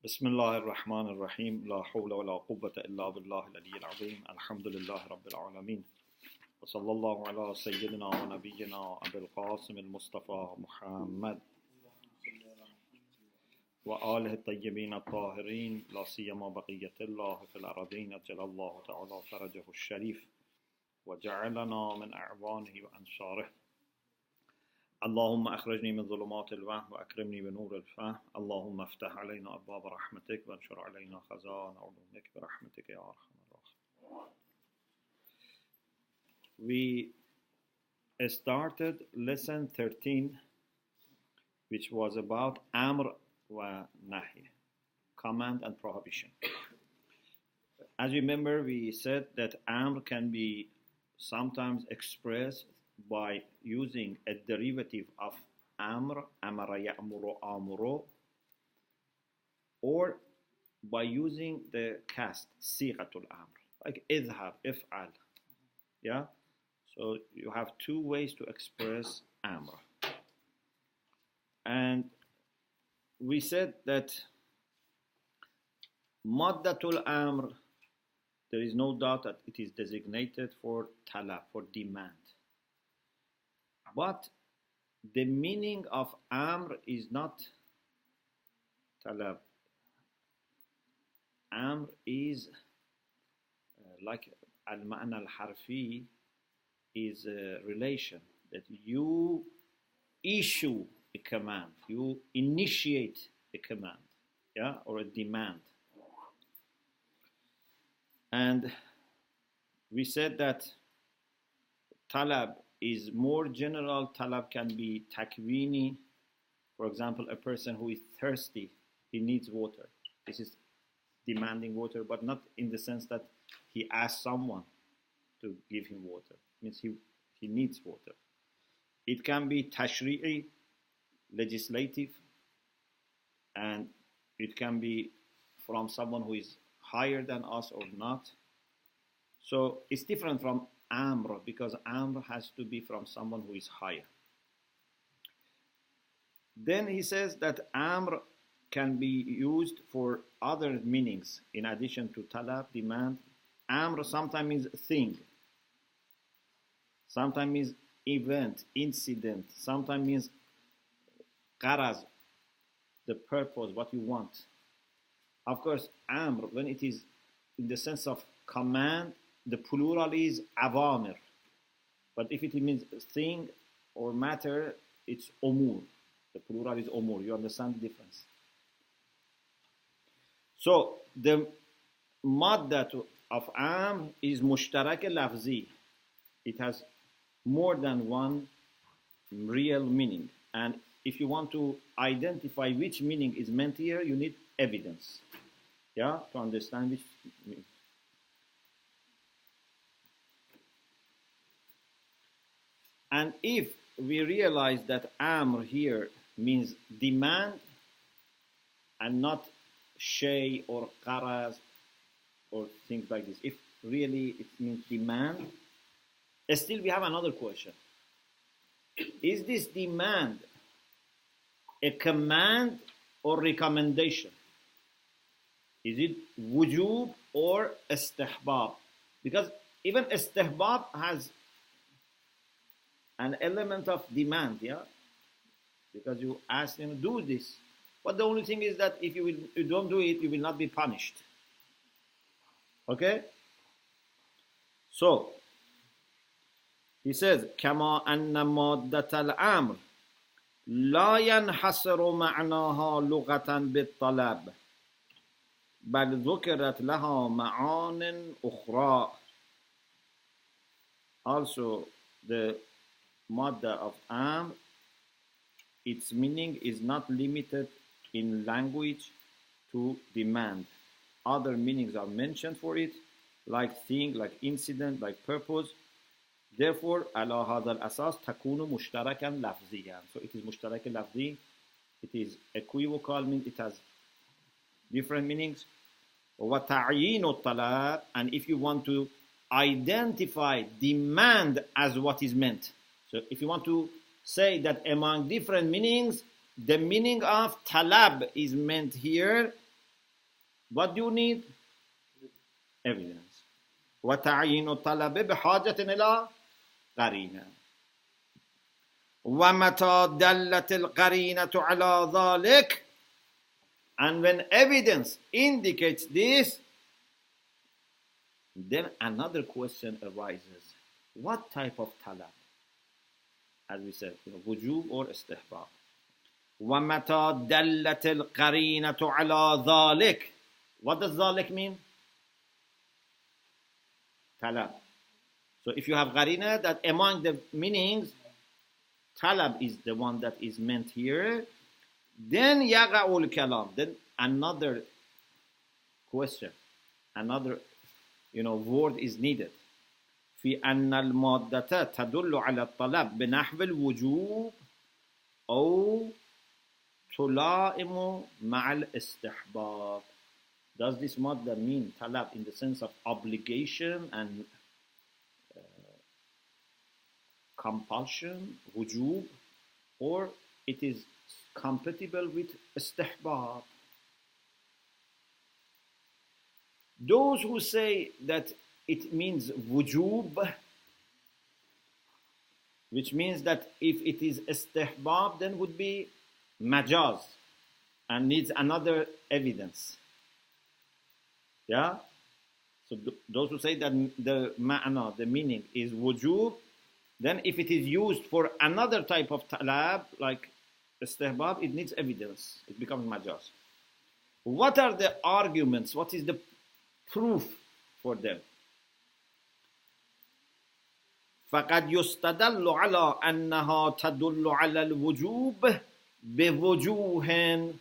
بسم الله الرحمن الرحيم لا حول ولا قوة إلا بالله العلي العظيم الحمد لله رب العالمين وصلى الله على سيدنا ونبينا أبي القاسم المصطفى محمد وآله الطيبين الطاهرين لا سيما بقية الله في الأرضين أجل الله تعالى فرجه الشريف وجعلنا من أعوانه وأنصاره اللهم أخرجني من ظلمات الوهم وأكرمني بنور الفهم اللهم افتح علينا أبواب رحمتك وانشر علينا خزائن علومك برحمتك يا أرحم الراحمين. We started lesson 13, which was about Amr wa Nahi, command and prohibition. As you remember, we said that Amr can be sometimes expressed by using a derivative of Amr, Amara ya'muru amuru, or by using the cast, Sighatul Amr, like idhab, if'al. Yeah? So you have two ways to express Amr. And we said that Maddatul Amr, there is no doubt that it is designated for talab, for demand. But the meaning of Amr is not talab. Amr is like al-ma'na al-harfi is a relation, that you issue a command, you initiate a command, yeah, or a demand. And we said that talab is more general. Talab can be takwini. For example, a person who is thirsty, he needs water. This is demanding water, but not in the sense that he asks someone to give him water. It means he needs water. It can be tashri'i, legislative, and it can be from someone who is higher than us or not. So it's different from Amr, because Amr has to be from someone who is higher. Then he says that Amr can be used for other meanings in addition to talab, demand. Amr sometimes means thing, sometimes means event, incident, sometimes means qaraz, the purpose, what you want. Of course, Amr, when it is in the sense of command, the plural is awamir. But if it means thing or matter, it's umur. The plural is umur. You understand the difference? So the madda of Amr is mushtarak lafzi. It has more than one real meaning. And if you want to identify which meaning is meant here, you need evidence. Yeah, to understand which meaning. And if we realize that Amr here means demand and not shay or qaraz or things like this, if really it means demand, still we have another question. Is this demand a command or recommendation? Is it wujub or istihbab? Because even istihbab has an element of demand, yeah? Because you ask him, do this. But the only thing is that if you don't do it, you will not be punished. Okay? So, he says, كما أن مادة الأمر لا ينحصر معناها لغة بالطلب بل ذكرت لها معان أخرى. Also, the madda of Amr, its meaning is not limited in language to demand. Other meanings are mentioned for it, like thing, like incident, like purpose. Therefore, ala hadha al-asas takunu mushtarakan lafziyan. So it is mushtarak lafzi. It is equivocal, means it has different meanings. Wa ta'yinu talab, and if you want to identify demand as what is meant. So if you want to say that among different meanings, the meaning of talab is meant here, What do you need? Evidence. وتعيين الطلب بحاجة إلى قرينة. ومتى دلت القرينة على ذلك, and when evidence indicates this, then another question arises. What type of talab? As we said, wujub or istihbab. وَمَتَى دَلَّتِ الْقَرِينَةُ عَلَى ذَلِكَ. What does ذَلِك mean? Talab. So if you have qarina, that among the meanings, talab is the one that is meant here, then يَقَعُ الْكَلَامِ. Then another question, another word is needed. في أن المادة تدل على الطلب بنحو الوجوب أو تلائم مع الاستحباب. Does this madda mean talab in the sense of obligation and compulsion, wujub, or it is compatible with istihbab? Those who say that it means wujub, which means that if it is istihbab, then would be majaz and needs another evidence. Yeah? So those who say that the ma'na, the meaning is wujub, then if it is used for another type of talab, like istihbab, it needs evidence. It becomes majaz. What are the arguments? What is the proof for them? فقد يستدل على أنها تدل على الوجوب بوجوه.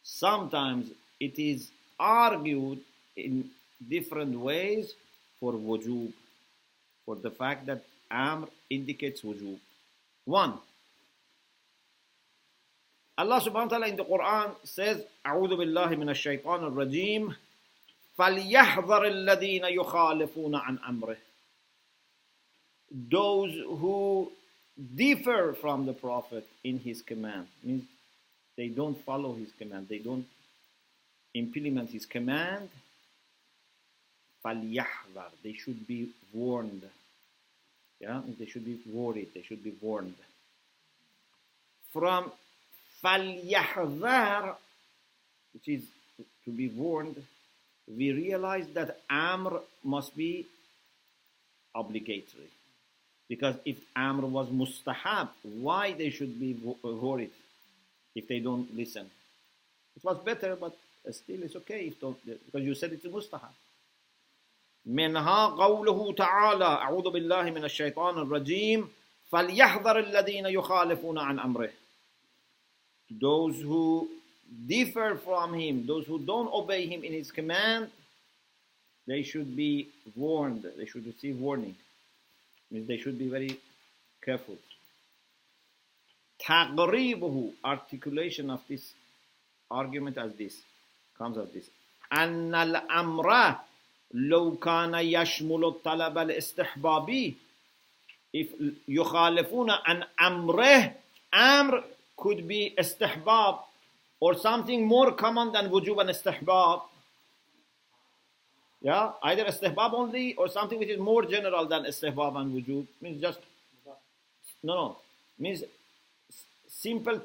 Sometimes it is argued in different ways for wujub, for the fact that amr indicates wujub. One, Allah subhanahu wa ta'ala in the Quran says, أعوذ بالله من الشيطان الرجيم فليحذر الذين يخالفون عن أمره. Those who differ from the Prophet in his command, means they don't follow his command, they don't implement his command. فَلْيَحْذَرْ, they should be warned. Yeah, they should be worried, they should be warned. From فَلْيَحْذَرْ, which is to be warned, we realize that amr must be obligatory. Because if amr was mustahab, why they should be worried if they don't listen? It was better, but still it's okay if don't, because you said it's mustahab. منها قوله تعالى أعوذ بالله من الشيطان الرجيم فليحذر الذين يخالفون عن أمره. Those who differ from him, those who don't obey him in his command, they should be warned, they should receive warning. Means they should be very careful. تقريبه, articulation of this argument as this, comes as this. أن الأمر لو كان يشمل الطلب الاستحبابي. If يخالفون عن أمره, أمر could be istihbab or something more common than wujub and istihbab. Yeah, either istihbab only or something which is more general than istihbab and wujub. Means just, no, means simple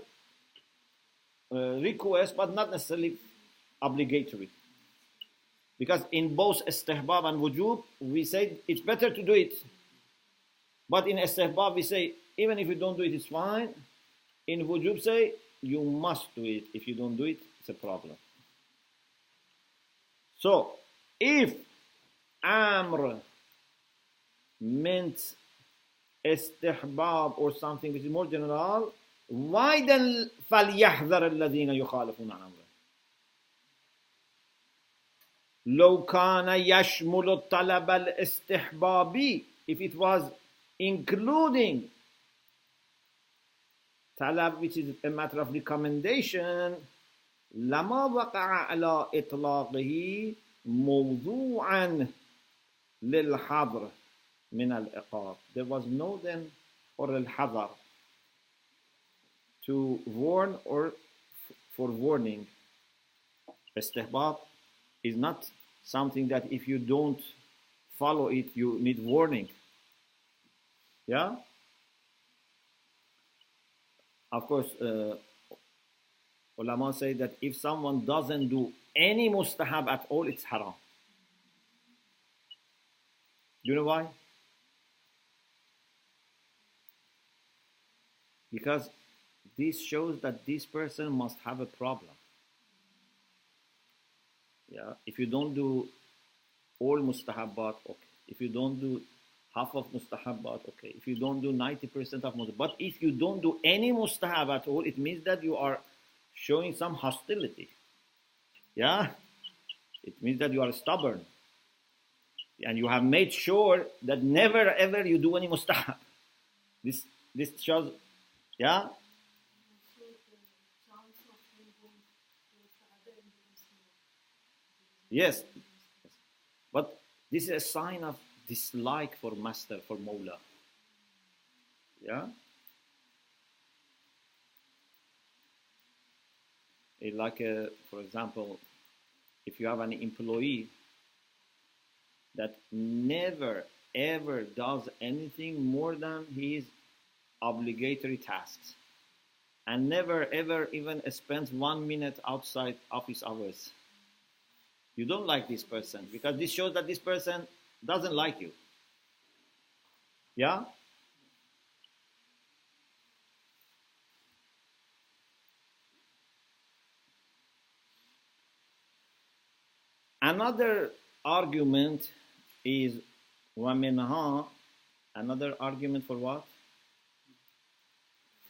request, but not necessarily obligatory. Because in both istihbab and wujub, we say it's better to do it. But in istihbab, we say, even if you don't do it, it's fine. In wujub, say, you must do it. If you don't do it, it's a problem. So, if amr meant istihbab or something which is more general, why then فَلْيَحْذَرَ الَّذِينَ يُخَالِفُونَ عَنْ أَمْرِهِ لو كان يشمل الطلب الاستحبابي. If it was including talab, which is a matter of recommendation, لما وقع على إطلاقه موضوعا للحظر من العقاب. There was no then for الحظر, to warn or for warning, Istihbab is not something that if you don't follow it, you need warning. Yeah? Of course, ulama say that if someone doesn't do any mustahab at all, it's haram. Do you know why? Because this shows that this person must have a problem. Yeah, if you don't do all mustahabbat, okay. If you don't do half of mustahabbat, okay. If you don't do 90% of mustahabbat, but if you don't do any mustahab at all, it means that you are showing some hostility. Yeah, it means that you are stubborn, and you have made sure that never ever you do any mustahab. This shows, yeah. Yes, but this is a sign of dislike for master, for Mawla. Yeah? Like, for example, if you have an employee that never ever does anything more than his obligatory tasks and never ever even spends 1 minute outside office hours, you don't like this person because this shows that this person doesn't like you. Yeah? Another argument is وَمِنْهَا. Another argument for what?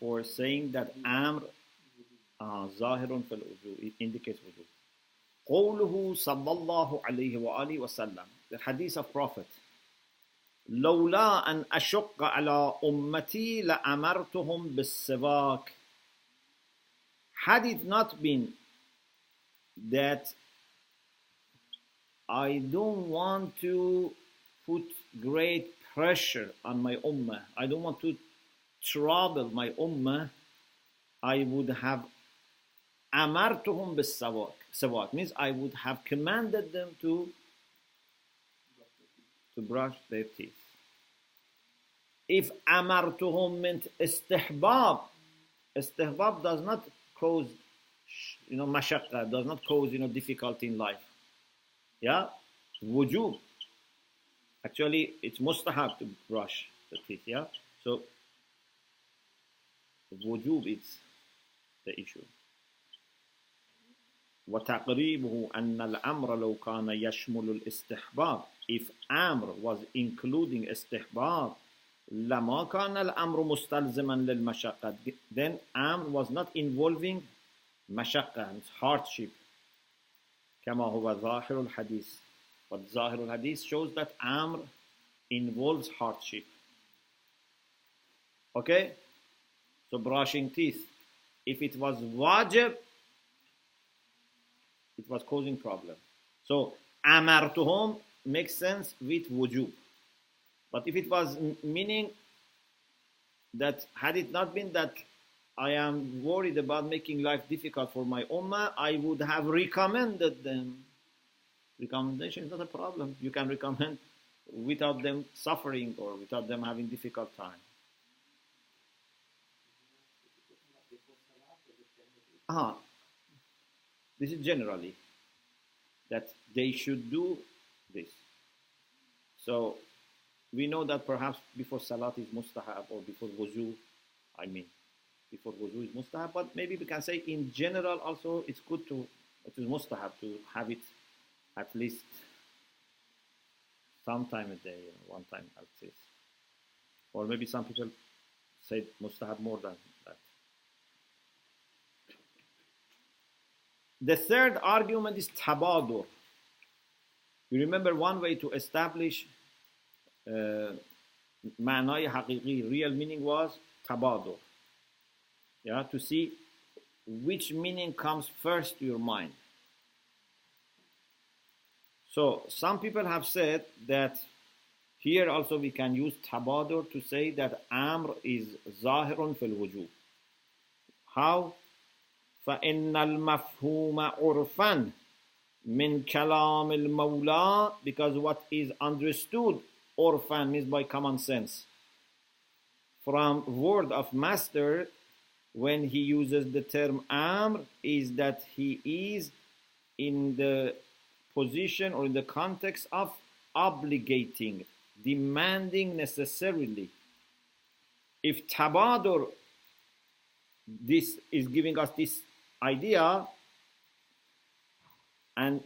For saying that Amr ظاهر في الوجوب, it indicates wujuh. قوله صلى الله عليه وآله وسلم, the hadith of Prophet, لولا أن أشق على أمتي لأمرتهم بالسواك. Had it not been that I don't want to put great pressure on my ummah, I don't want to trouble my ummah, I would have amartuhum bis-sawak. Sawak means I would have commanded them to brush their teeth. If amartuhum meant istihbab, istihbab does not cause, mashaqqa, does not cause, difficulty in life. Yeah, wujub. Actually, it's mustahab to brush the teeth. Yeah, so wujub is the issue. وتقريبه أن الأمر لو كان يشمل الاستحباب. If أمر was including استحباب لما كان الأمر مستلزما للمشقة. Then أمر was not involving مشقة, it's hardship. كما هو ظاهر الحديث. But ظاهر الحديث shows that أمر involves hardship. Okay? So brushing teeth. If it was wajib, it was causing problem. So amartuhum makes sense with wujub. But if it was meaning that had it not been that I am worried about making life difficult for my ummah, I would have recommended them. Recommendation is not a problem. You can recommend without them suffering or without them having difficult time. This is generally that they should do this. So we know that perhaps before salat is mustahab, or before wuzu, before wuzu is mustahab, but maybe we can say in general also it is mustahab to have it at least sometime a day, one time at least. Or maybe some people say mustahab more than that. The third argument is tabadur. You remember one way to establish ma'nai haqiqi, real meaning was tabadur. Yeah, to see which meaning comes first to your mind. So some people have said that here also we can use tabadur to say that amr is zahirun fil wujub. How? فَإِنَّ الْمَفْهُومَ عُرْفًا min kalam al-mawla, because what is understood, orphan means by common sense, from word of master when he uses the term amr, is that he is in the position or in the context of obligating, demanding necessarily. If tabadur, this is giving us this idea, and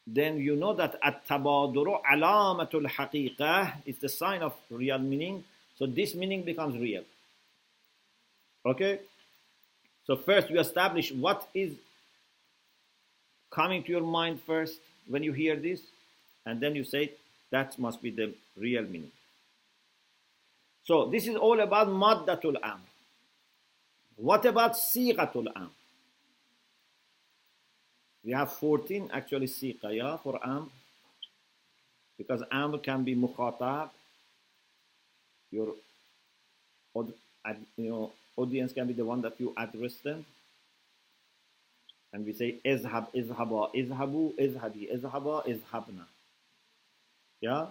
then you know that at-tabaduru alamatul haqiqah is the sign of real meaning, so this meaning becomes real. Okay? So first we establish what is coming to your mind first when you hear this, and then you say that must be the real meaning. So this is all about maddatul amr. What about sighatul amr? We have 14 actually sigha, yeah, for amr, because amr can be mukhatab, your audience can be the one that you address them, and we say izhab, izhaba, izhabu, izhabi, izhaba, izhabna. Yeah?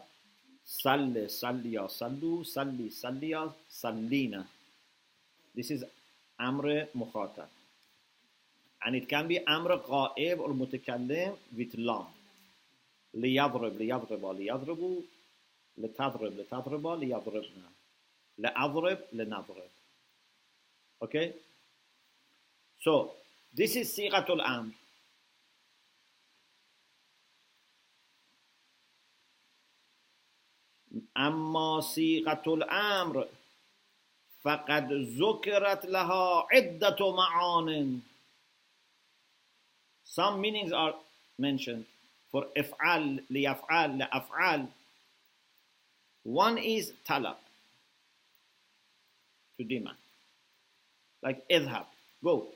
Salli, salliya, sallu, salli, salliya, sallina. This is amr mukhatab. And it can be amr ghaib or mutakallim with lam. ليضرب ليضرب ليضربوا لتضرب لتضرب ليضربنا لأضرب لنضرب. Okay? So, this is sighatul amr. أما صيغة الأمر فقد ذكرت لها عدة معان. Some meanings are mentioned for if'al, liyaf'al, la'af'al. One is talab, to demand, like idhab, go.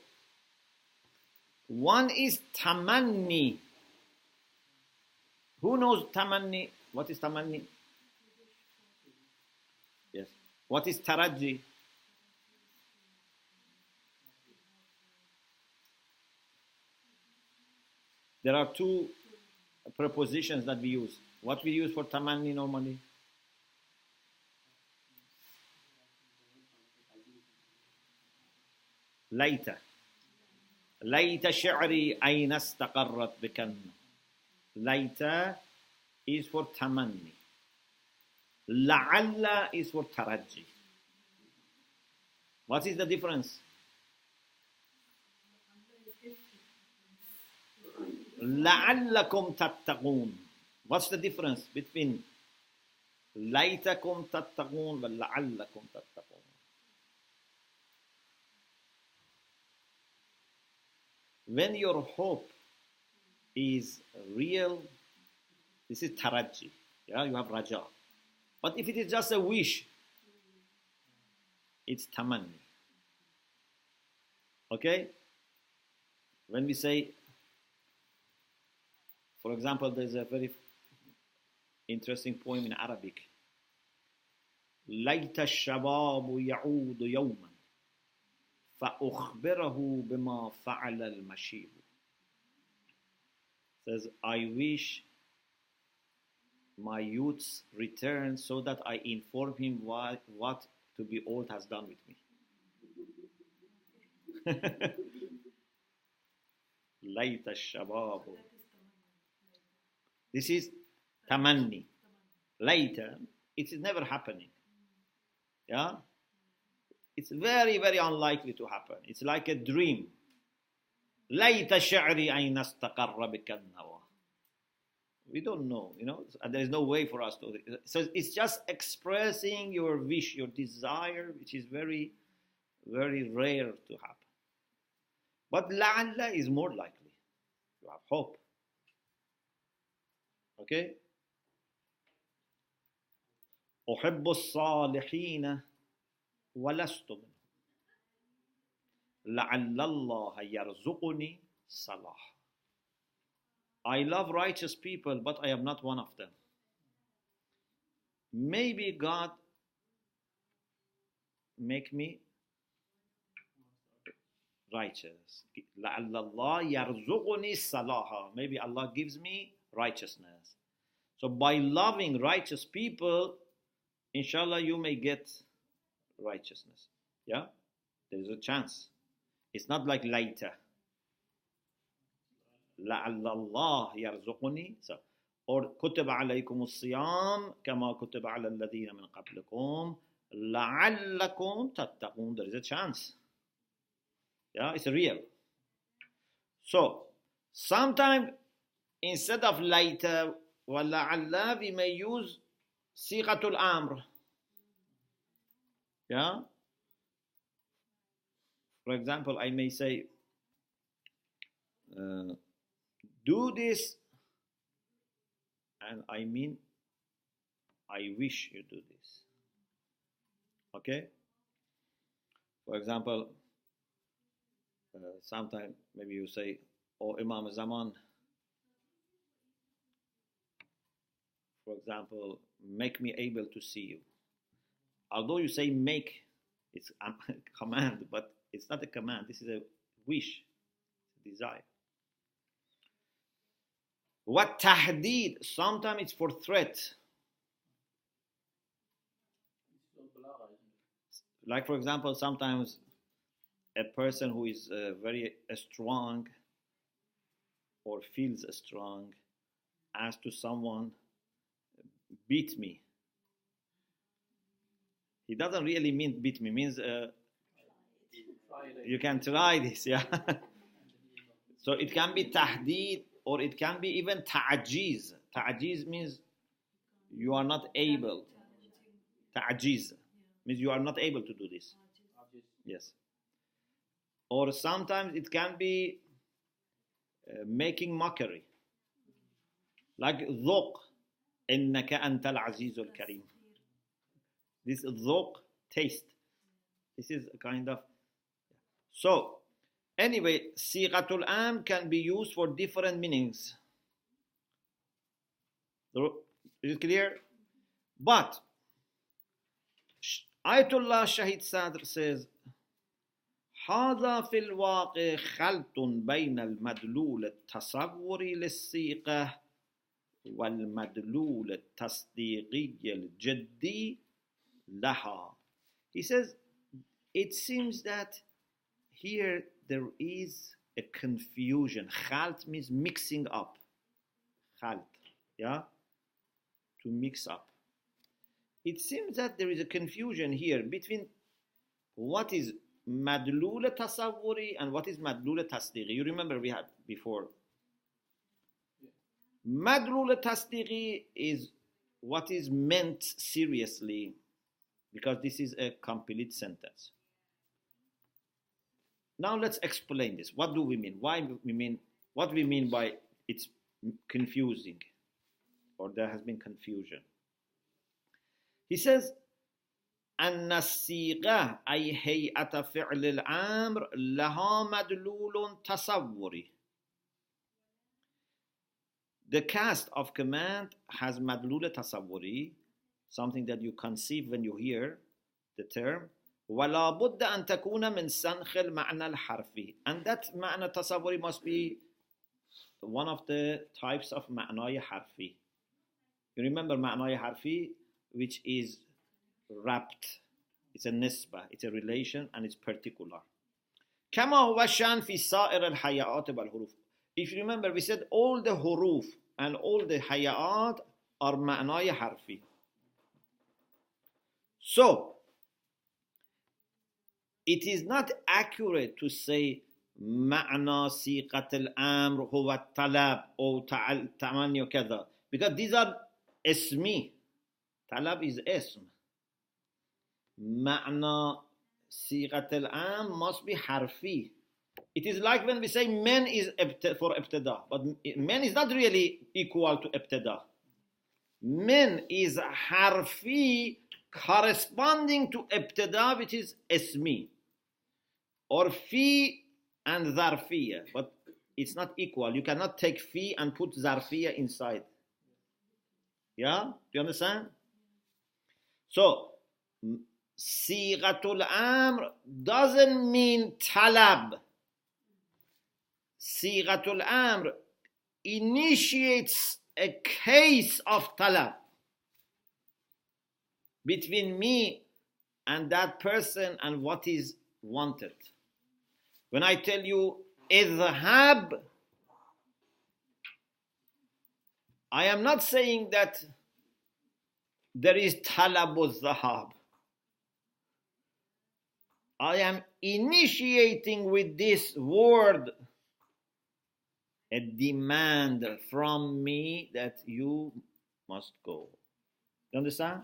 One is tamanni. Who knows tamanni? What is tamanni? Yes. What is taraji? There are two prepositions that we use. What we use for tamanni normally? Laita. Laita shi'ri ayna istaqarrat bikanna. Laita is for tamanni. La'alla is for taraji. What is the difference? لعلكم تتقون. What's the difference between ليتكم تتقون ولعلكم تتقون? When your hope is real, this is taraji. Yeah, you have raja. But if it is just a wish, it's tamanni. Okay? When we say, for example, there's a very interesting poem in Arabic. ليت الشباب يعود يوما فأخبره بما فعل المشيب. Says, I wish my youths return so that I inform him what to be old has done with me. ليت الشباب. This is tamanni. Later, it is never happening. Yeah? It's very, very unlikely to happen. It's like a dream. ليت شعري أين استقر بك النوى. We don't know, and there's no way for us to. So it's just expressing your wish, your desire, which is very, very rare to happen. But la'alla is more likely. You have hope. Okay? أحب الصالحين ولست منهم لعل الله يرزقني صلاح. I love righteous people, but I am not one of them. Maybe God make me righteous. لَعَلَّ اللَّهَ يَرْزُقُنِي الصَّلَاحَ. Maybe Allah gives me righteousness. So by loving righteous people, inshallah you may get righteousness. Yeah? There is a chance. It's not like later. لَعَلَّ اللَّهَ يَرْزُقُنِي. So, or كُتِبَ عَلَيْكُمُ الصِّيَامِ كَمَا كُتِبَ عَلَى الَّذِينَ مِنْ قَبْلِكُمْ لَعَلَّكُمْ تَتَّقُونَ. There is a chance. Yeah, it's real. So, sometimes instead of later, وَلَعَلَّ, we may use صيغة الأمر. Yeah? For example, I may say, do this, and I mean, I wish you do this. Okay? For example, sometimes maybe you say, oh Imam Zaman, for example, make me able to see you. Although you say make, it's a command, but it's not a command. This is a wish, a desire. What tahdid? Sometimes it's for threat. Like for example, sometimes a person who is very strong or feels strong asks to someone, beat me. He doesn't really mean beat me, means you can try this, yeah. So it can be tahdid, or it can be even ta'ajiz. Ta'ajiz means you are not able. Ta'ajiz means you are not able to do this. Yes. Or sometimes it can be making mockery. Like ذوق إنك أنت العزيز الكريم. This ذوق, taste. This is a kind of. So, anyway, صيغة الأمر can be used for different meanings. Is it clear? But Ayatollah Shahid Sadr says, هذا في الواقع خلط بين المدلول التصوري للصيغة والمدلول التصديقي الجدي لها. He says, it seems that here there is a confusion. Khalt means mixing up. Khalt, yeah? To mix up. It seems that there is a confusion here between what is madlul tasawwuri and what is madlul tasdiqi. You remember we had before. Madlul tasdiqi is what is meant seriously, because this is a complete sentence. Now let's explain this. What do we mean? Why we mean? What we mean by it's confusing, or there has been confusion. He says, أن الصيغة أي هيئة فعل الأمر لها مدلول تصوري. The cast of command has madlul tasawwuri, something that you conceive when you hear the term. ولا بد أن تكون من سنخ المعنى الحرفي. And that معنى تصوري must be one of the types of معنى حرفي. You remember معنى حرفي, which is wrapped. It's a nisbah, it's a relation, and it's particular. كما هو الشأن في سائر الحياءات والحروف. If you remember, we said all the huruf and all the haya'at are معنى حرفي. So, it is not accurate to say معنى صيغة الأمر هو الطلب أو تمني وكذا, because these are اسمي. طلب is اسم. معنى صيغة الأمر must be حرفي. It is like when we say men is for ابتداء, but men is not really equal to ابتداء. Men is حرفي corresponding to ابتداء, which is اسمي, or في and ظرفية, but it's not equal. You cannot take في and put ظرفية inside. Yeah? Do you understand? So, صيغة الأمر doesn't mean talab. Sighatul Amr initiates a case of talab between me and that person and what is wanted. When I tell you idhhab, I am not saying that there is talabul dhahab. I am initiating with this word a demand from me that you must go. You understand?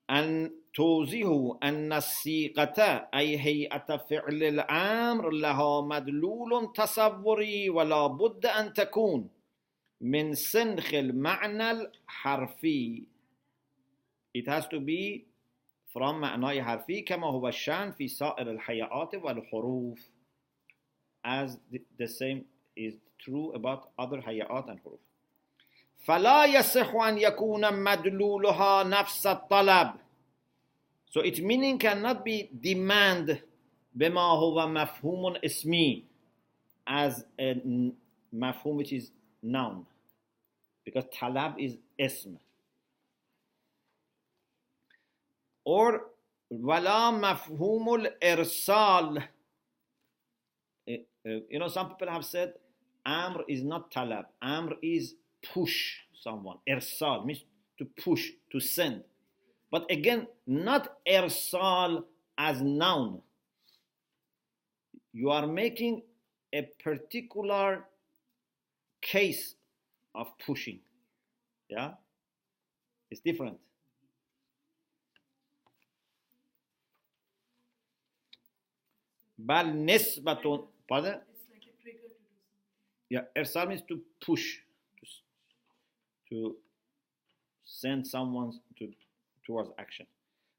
أن توضيح أن الصيغة أي هيئة فعل الأمر لها مدلول تصوري ولا بد أن تكون من سنخ المعنى الحرفي. It has to be from معنى حرفي كما هو الشأن في سائر الحيئات والحروف, as the same is true about other حيئات and حروف. فلا يصح أن يكون مدلولها نفس الطلب. So its meaning cannot be demand بما هو مفهوم اسمي, as a مفهوم which is noun, because talab is ism. Or ولا مفهوم الإرسال. You know, some people have said amr is not talab, amr is push someone. Irsal means to push, to send. But again, not irsal as noun. You are making a particular case of pushing. Yeah? It's different. Bal nisbatun. Pardon? It's like a trigger to do something. Yeah, irsal means to push, to send someone towards action.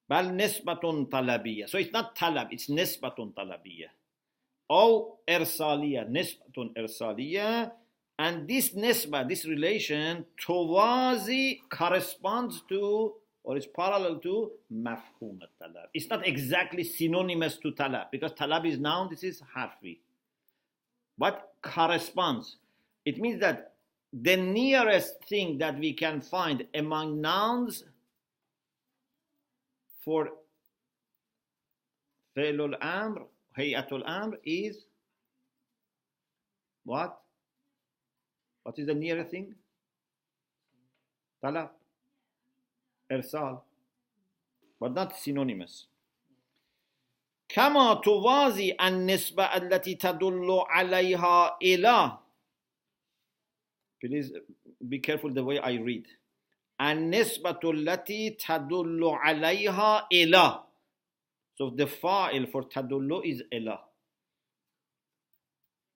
Bal nisbatun talabiyya. So it's not talab, it's nisbatun talabiyya. Or irsaliyya, nisbatun irsaliyya. And this nisba, this relation, tawazi corresponds to, or is parallel to, mafhum al-talab. It's not exactly synonymous to talab, because talab is noun, this is harfi. But corresponds. It means that the nearest thing that we can find among nouns for fi'lul amr, hayatul amr, is what? What is the nearest thing? Talab, irsal, but not synonymous. كما توازي النسبة التي تدل عليها إلى. Please be careful the way I read. النسبة التي تدل عليها إلى. So the fa'il for تدل is إلى.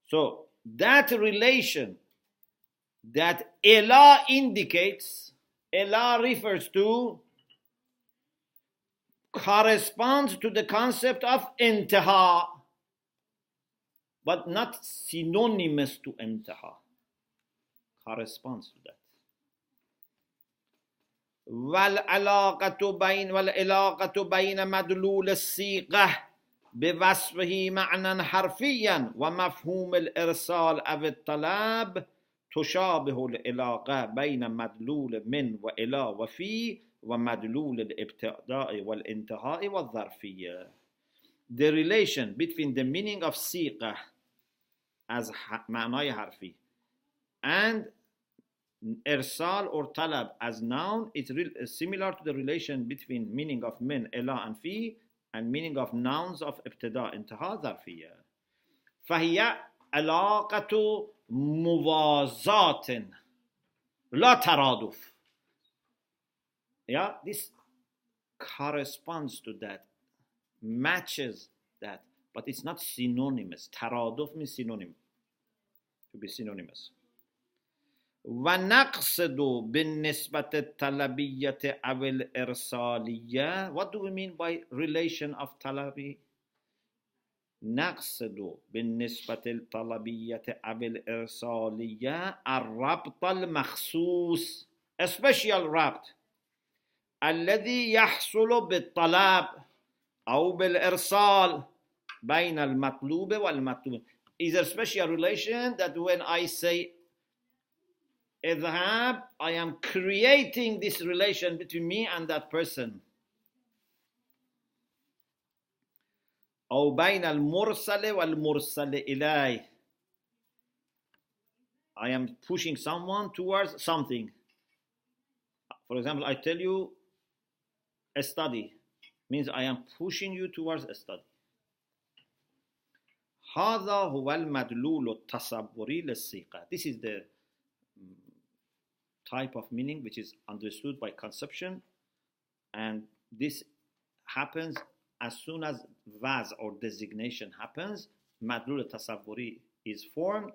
So that relation that إلى indicates, إلى refers to, corresponds to the concept of intiha, but not synonymous to intiha. Corresponds to that. والعلاقة بين مدلول الصيغة بوصفه معنى حرفيا ومفهوم الإرسال أو الطلب تشابه العلاقة بين مدلول من وإلى وفي ومدلول الابتداء والانتهاء والظرفية. The relation between the meaning of صيغة as معنى حرفي and irsal or talab as noun is similar to the relation between meaning of min, ila and fi and meaning of nouns of ابتداء انتهاء ظرفية. فهي علاقة موازاة لا ترادف. Yeah, this corresponds to that, matches that, but it's not synonymous. Taraduf means synonym, to be synonymous. وَنَقْصِدُ بِالنِّسْبَةِ الطَّلَبِيَّةِ أَوِ الْإِرْسَالِيَّةِ. What do we mean by relation of talabi? نقصد بالنسبة الطلبية أو الإرسالية الربط المخصوص, a special ربط الذي يحصل بالطلب أو بالإرسال بين المطلوب والمطلوب. Is a special relation that when I say اذهب, I am creating this relation between me and that person. أو بين المرسل والمرسل إليه. I am pushing someone towards something. For example, I tell you a study means I am pushing you towards a study. هذا هو المدلول التصوري للصيغة. This is the type of meaning which is understood by conception, and this happens as soon as vaz or designation happens. Madlul tasawwuri is formed,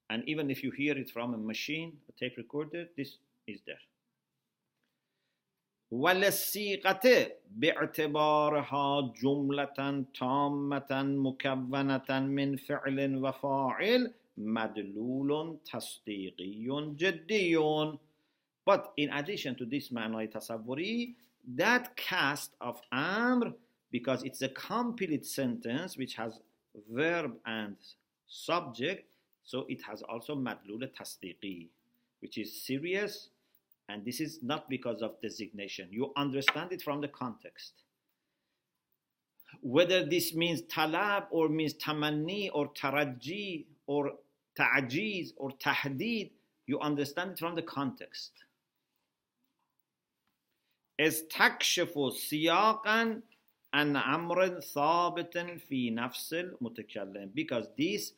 and even if you hear it from a machine, a tape recorder, this is there. وللصيغة باعتبارها جملة تامة مكونة من فعل وفاعل مدلول تصديقي جدي. But in addition to this معنى تصوري, that cast of amr, because it's a complete sentence which has verb and subject, so it has also مدلول تصديقي, which is serious. And this is not because of designation. You understand it from the context. Whether this means talab or means tamanni or taraji or ta'jiz or tahdid, you understand it from the context. استكشف سياقا عن أمر ثابت في نفس المتكلم. Because this,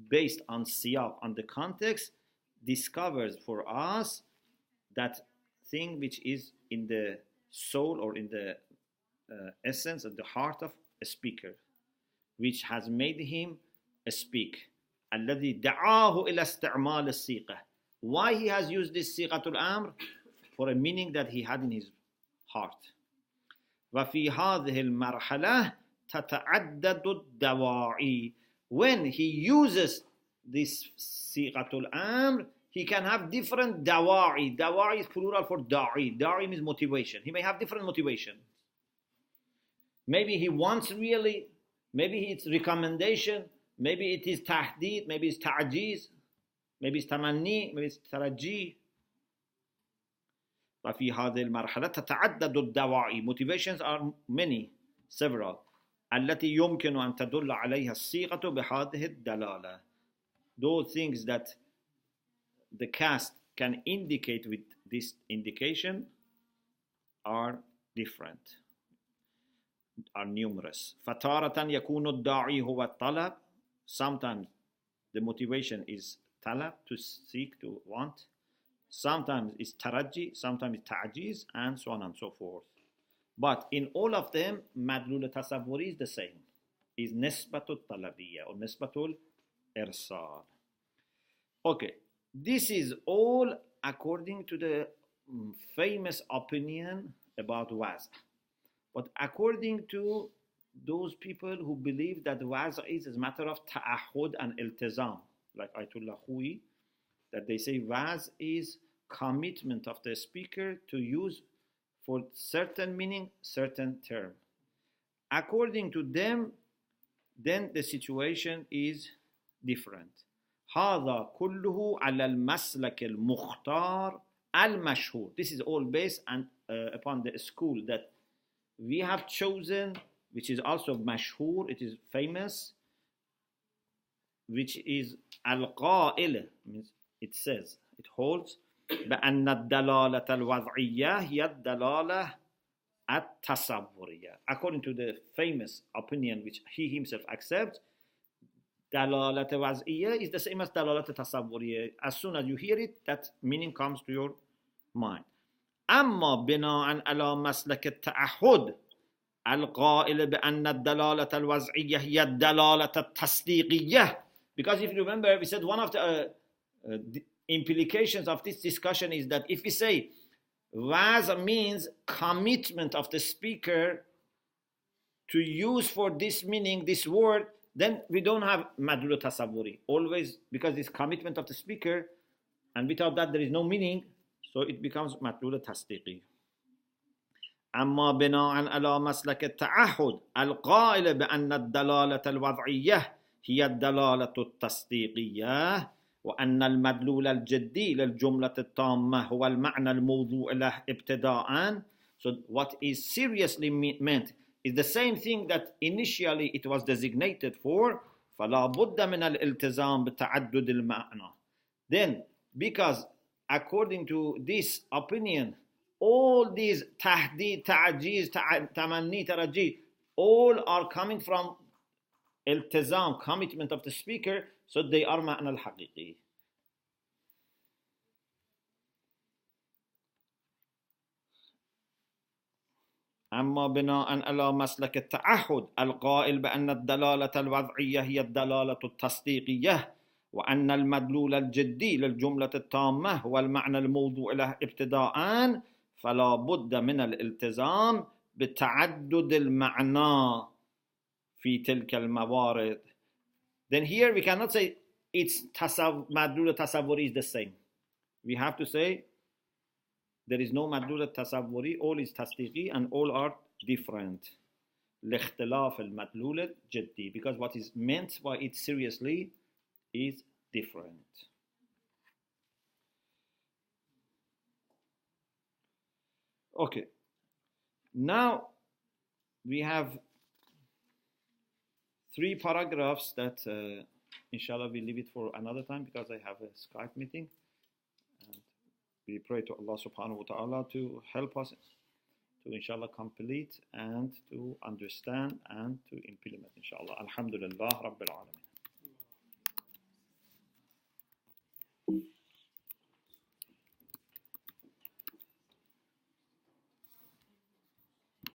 based on siyaq, on the context, discovers for us that thing which is in the soul or in the essence of the heart of a speaker, which has made him speak. الذي دعاه إلى استعمال الصيغة. Why he has used this صيغة الأمر? For a meaning that he had in his heart. وفي هذه المرحلة تتعدد الدواعي. When he uses this صيغة الأمر, he can have different dawa'i. Dawa'i is plural for da'i. Da'i means motivation. He may have different motivations. Maybe he wants really, maybe it's recommendation, maybe it is tahdid, maybe it's ta'jiz, maybe it's tamanni, maybe it's taraji. وفي هذه المرحلة تتعدد الدواعي. Motivations are many, several. التي يمكن أن تدل عليها الصيغة بهذه الدلالة. Those things that the cast can indicate with this indication are different, are numerous. فتارة يكون الداعي هو الطلب. Sometimes the motivation is talab, to seek, to want. Sometimes it's taraji, sometimes it's ta'jiz, and so on and so forth. But in all of them, madlul tasawwuri is the same. Is nisbatul talabiyya or nisbatul irsal. Okay. This is all according to the famous opinion about waz. But according to those people who believe that waz is a matter of ta'ahud and iltizam, like Ayatollah Khouyi, that they say waz is commitment of the speaker to use for certain meaning, certain term. According to them, then the situation is different. هذا كله على المسلك المختار المشهور. This is all based upon the school that we have chosen, which is also mashhur, it is famous, which is al-qa'il, means it says, it holds بأن الدلالة الوضعية هي الدلالة التصورية. According to the famous opinion which he himself accepts, دلالة وضعية is the same as دلالة تصورية. As soon as you hear it, that meaning comes to your mind. أما بناء على مسلك التعهد القائل بأن الدلالة الوضعية هي الدلالة التصديقية. Because if you remember, we said one of the implications of this discussion is that if we say waz means commitment of the speaker to use for this meaning, this word, then we don't have madlul tasawwuri. Always, because it's commitment of the speaker, and without that there is no meaning, so it becomes madlul tasdiqi. أما بناء على مسلك التعهد القائل بأن الدلالة الوضعية هي الدلالة التصديقية وأن المدلول الجدي للجملة التامة هو المعنى الموضوع له ابتداءً. So what is seriously meant is the same thing that initially it was designated for. فلا بد من الالتزام بتعدد المعنى. Then because according to this opinion all these tahdid, ta'jiz, tamanni, taraji, all are coming from iltizam, commitment of the speaker, so they are ma'na al-haqiqi. أما بناء على مسلك التعهد القائل بأن الدلالة الوضعية هي الدلالة التصديقية وأن المدلول الجدي للجملة التامة هو المعنى الموضوع له ابتداءً فلا بد من الالتزام بتعدد المعنى في تلك الموارد. Then here we cannot say its مدلول تصوري is the same. We have to say there is no مدلول تصوري, all is تصديقي and all are different. لاختلاف المدلول الجدي, because what is meant by it seriously is different. Okay, now we have 3 paragraphs that inshallah we'll leave it for another time because I have a Skype meeting, and we pray to Allah subhanahu wa ta'ala to help us to inshallah complete and to understand and to implement inshallah. Alhamdulillah Rabbil Alameen.